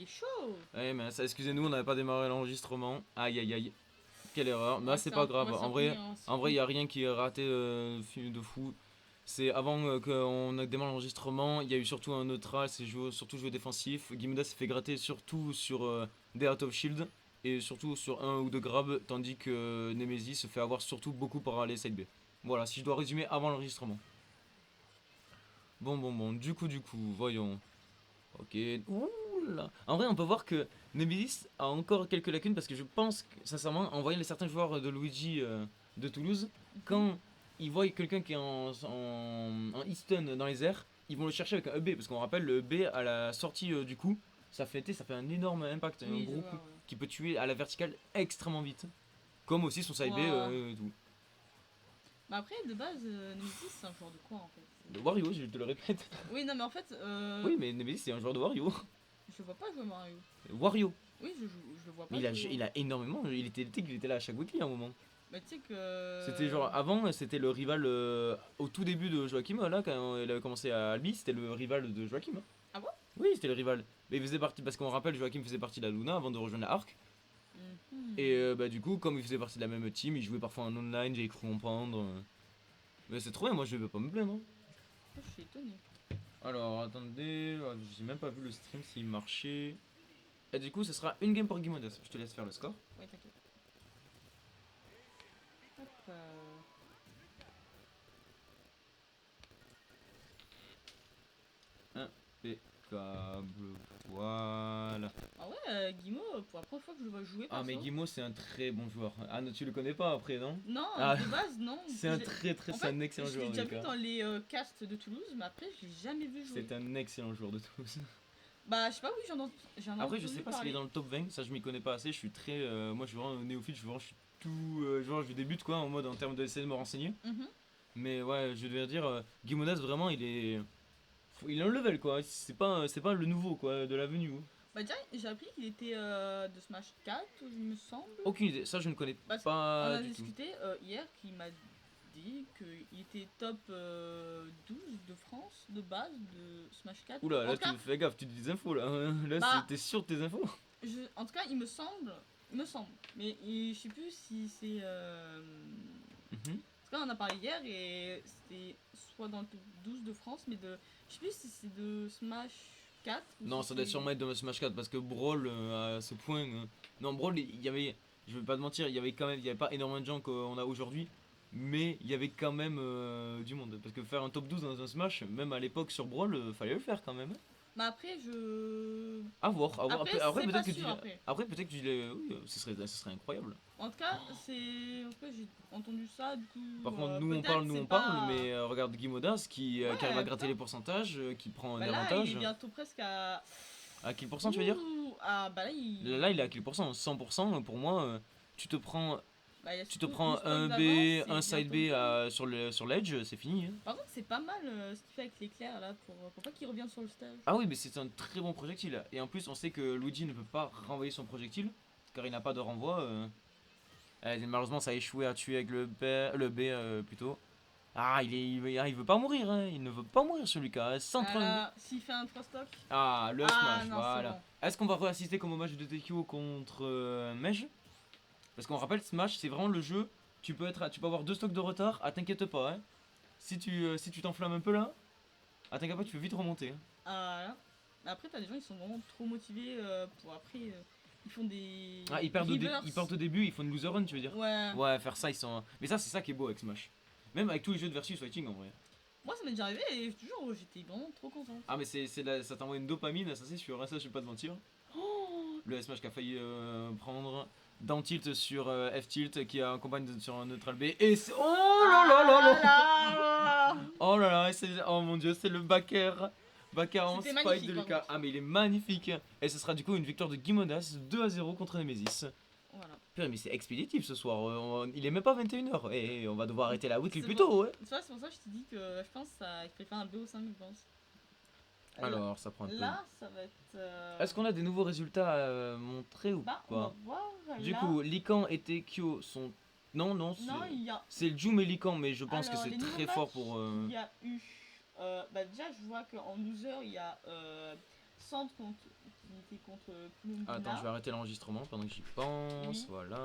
est chaud. Ouais, mais ça, excusez-nous, on n'avait pas démarré l'enregistrement. Aïe aïe aïe. Quelle erreur. Mais Ouais, c'est pas grave. on va s'en En vrai, tenir, hein, c'est en vrai, cool. y a rien qui est raté de fou. C'est avant qu'on ait démarré l'enregistrement, il y a eu surtout un neutral, c'est surtout joué défensif. Gimoda s'est fait gratter surtout sur des out of shield et surtout sur un ou deux grabs, tandis que Nemesis se fait avoir surtout beaucoup par les side B. Voilà, si je dois résumer avant l'enregistrement. Bon, du coup, voyons. Ok. Ouh là. En vrai, on peut voir que Nemesis a encore quelques lacunes parce que je pense, sincèrement, en voyant les certains joueurs de Luigi de Toulouse, quand ils voient quelqu'un qui est en E-stun dans les airs, ils vont le chercher avec un EB parce qu'on rappelle le EB à la sortie du coup, ça fait un énorme impact, un Oui, je gros vois, coup ouais. qui peut tuer à la verticale extrêmement vite. Comme aussi son side B Wow. et tout. Bah après, de base, Nemesis, c'est un joueur de quoi en fait? De Wario, je te le répète. Oui, non, mais en fait, Oui, mais Nemesis c'est un joueur de Wario. je le vois pas jouer Mario. Wario. Oui, je le vois Mais pas jouer. il a énormément, il était là à chaque weekly à un moment. Bah, tu sais C'était que. genre avant, c'était le rival au tout début de Joachim là quand il avait commencé à Albi, c'était le rival de Joachim. Ah bon? Oui, c'était le rival. Mais il faisait partie parce qu'on rappelle Joachim faisait partie de la Luna avant de rejoindre la Arc et Mhm. bah du coup comme il faisait partie de la même team, il jouait parfois en online, j'ai cru comprendre. Mais c'est trop bien, moi je vais pas me plaindre. Hein. Je suis étonné. Alors attendez, j'ai même pas vu le stream s'il marchait. Et du coup, ce sera une game pour Guimodas. Je te laisse faire le score. Ouais, t'inquiète. Hop. Impeccable. Voilà. Ah ouais, Guimau, pour la première fois que je le vois jouer, Ah, mais perso. Guimau, c'est un très bon joueur. Ah, non, tu le connais pas après, non? Non, Ah, de base, non. c'est un J'ai- En c'est fait, un excellent je l'ai joueur, déjà vu Lucas. dans les casts de Toulouse, mais après, je l'ai jamais vu jouer. C'est un excellent joueur de tous. Bah, je sais pas, oui, j'en ai Après, je sais entendu pas s'il est parler. dans le top 20, ça je m'y connais pas assez. Je suis très. Moi, je suis vraiment un néophyte, je suis tout. Genre, je débute quoi, en mode en termes d'essayer de me renseigner. Mhm. Mais ouais, je devais dire, Guimonas, vraiment, il est un level quoi. C'est pas le nouveau quoi, de l'avenue. Bah, déjà, j'ai appris qu'il était de Smash 4, il me semble. Aucune idée, ça je ne connais Parce qu'on pas a du tout. discuté hier, qui m'a dit qu'il était top 12 de France de base de Smash 4. Oula, En là tout cas, tu fais gaffe, tu dis des infos là. Là, bah, t'es sûr de tes infos? en tout cas, il me semble, mais je sais plus si c'est. Mhm. Parce qu'on en a parlé hier et c'était soit dans le top 12 de France, mais de. Je sais plus si c'est de Smash 4 ou Non, si ça doit c'est. sûrement être de Smash 4 parce que Brawl à ce point. Non, Brawl, il y avait. Je vais pas te mentir, il y avait quand même. Il y avait pas énormément de gens qu'on a aujourd'hui. Mais il y avait quand même du monde. Parce que faire un top 12 dans un Smash, même à l'époque sur Brawl, fallait le faire quand même. Mais après, je. À voir, à voir. Après, Après, c'est peut-être pas que tu. sûr après. Après, peut-être que tu l'as. Oui, ce serait incroyable. En tout cas, c'est. En tout cas, j'ai entendu ça, du coup. Par contre, Peut-être nous c'est on parle, pas. mais regarde Guimodas qui arrive à Ouais, gratter putain. les pourcentages, qui prend un Bah là, il est avantage. bientôt presque à. À quel pourcent tu veux dire? Ouh. Ah, bah là, Là, il est à quel pourcent? 100% pour moi, tu te prends Bah, il y a tu te surtout une prends stock un d'avance B, et un side bientôt B deux. sur l'edge, c'est fini. Hein. Par contre, c'est pas mal ce qu'il fait avec l'éclair là pour pas qu'il revienne sur le stage. Ah oui, mais c'est un très bon projectile. Et en plus, on sait que Luigi ne peut pas renvoyer son projectile, car il n'a pas de renvoi. Malheureusement, ça a échoué à tuer avec le B plutôt. Ah, il veut pas mourir, hein. Il ne veut pas mourir celui-là. Hein. Ah là, s'il fait un 3 stock. Ah, le Ah smash, non, c'est voilà. bon. Est-ce qu'on va réassister comme au match de TKO contre Mej? Parce qu'on rappelle, Smash, c'est vraiment le jeu. Tu peux avoir deux stocks de retard. Ah, t'inquiète pas, hein. Si tu t'enflammes un peu là, ah, t'inquiète pas, tu peux vite remonter. Hein. Ah là. Après, t'as des gens qui sont vraiment trop motivés pour après. Ils font des. Ah, reverse. ils partent au début, ils font une loser run, tu veux dire? Ouais. Ouais, faire ça, ils sont. Mais ça, c'est ça qui est beau avec Smash. Même avec tous les jeux de versus fighting en vrai. Moi, ça m'est déjà arrivé et toujours, j'étais vraiment trop contente. Ah, mais ça t'envoie une dopamine, ça c'est sûr, hein, ça je vais pas te mentir. Oh, le Smash qui a failli prendre. Down tilt sur F tilt qui accompagne sur un neutral B. Et c'est. Oh là là là là! là. Oh là là, oh mon dieu, c'est le backer. Backer en C'était spike magnifique, de par Lucas. contre. Ah, mais il est magnifique. Et ce sera du coup une victoire de Gimodas 2-0 contre Nemesis. Voilà. Putain, mais c'est expéditif ce soir. Il est même pas 21h. Et on va devoir arrêter la weekly C'est plus bon. tôt, ouais. Tu vois, c'est pour ça que je t'ai dit que je pense qu'il fallait faire un BO5, je pense. Alors, ça prend un peu. Là, ça va être. Est-ce qu'on a des nouveaux résultats à montrer ou Bah, on pas va voir. Du là. coup, Likan et Tekyo sont. Non, Non, il y a. c'est le Jum et Likan, mais je pense Alors, que les c'est nouveaux très fort matchs pour. qu'il y a eu. Bah, déjà, je vois qu'en loser, il y a Sand qui était contre Plume Attends, je vais arrêter l'enregistrement pendant que j'y pense. Oui. Voilà.